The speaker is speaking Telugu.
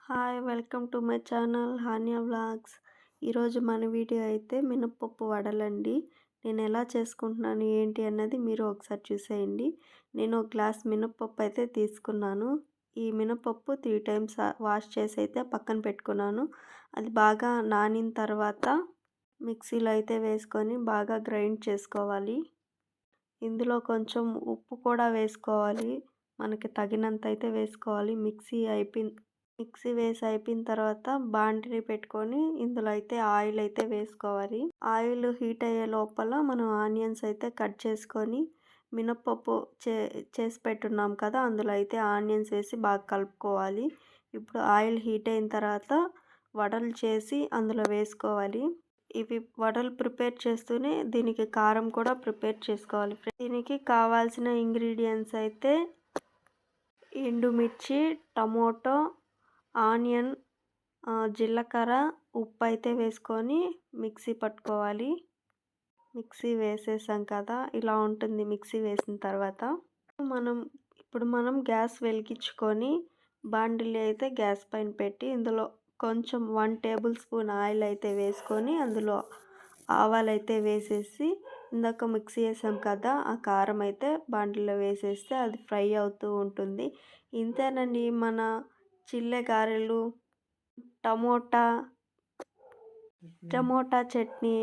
Hi! Welcome to my channel Hanya vlogs. ఈరోజు మన వీడియో అయితే మినప్పప్పు వడలండి. నేను ఎలా చేసుకుంటున్నాను ఏంటి అన్నది మీరు ఒకసారి చూసేయండి. నేను ఒక గ్లాస్ మినప్పప్పు అయితే తీసుకున్నాను. ఈ మినప్పప్పు 3 టైమ్స్ వాష్ చేసి అయితే పక్కన పెట్టుకున్నాను. అది బాగా నానిన తర్వాత మిక్సీలో అయితే వేసుకొని బాగా గ్రైండ్ చేసుకోవాలి. ఇందులో కొంచెం ఉప్పు కూడా వేసుకోవాలి. మనకి తగినంత అయితే వేసుకోవాలి. మిక్సీ వేసి అయిపోయిన తర్వాత బాండిని పెట్టుకొని ఇందులో అయితే ఆయిల్ అయితే వేసుకోవాలి. ఆయిల్ హీట్ అయ్యే లోపల మనం ఆనియన్స్ అయితే కట్ చేసుకొని మినప్పప్పు చేసి పెట్టున్నాం కదా, అందులో అయితే ఆనియన్స్ వేసి బాగా కలుపుకోవాలి. ఇప్పుడు ఆయిల్ హీట్ అయిన తర్వాత వడలు చేసి అందులో వేసుకోవాలి. ఇవి వడలు ప్రిపేర్ చేస్తూనే దీనికి కారం కూడా ప్రిపేర్ చేసుకోవాలి. దీనికి కావాల్సిన ఇంగ్రీడియంట్స్ అయితే ఎండుమిర్చి, టమోటో, ఆనియన్, జీలకర్ర, ఉప్పు అయితే వేసుకొని మిక్సీ పట్టుకోవాలి. మిక్సీ వేసేసాం కదా, ఇలా ఉంటుంది మిక్సీ వేసిన తర్వాత. ఇప్పుడు మనం గ్యాస్ వెలిగించుకొని బాండిలి అయితే గ్యాస్ పైన పెట్టి ఇందులో కొంచెం 1 టేబుల్ స్పూన్ ఆయిల్ అయితే వేసుకొని అందులో ఆవాలు అయితే వేసేసి ఇందాక మిక్సీ వేసాం కదా, ఆ కారం అయితే బాండిలో వేసేస్తే అది ఫ్రై అవుతూ ఉంటుంది. ఇంతేనండి మన చిల్లె గారెలు, టమోటా చట్నీ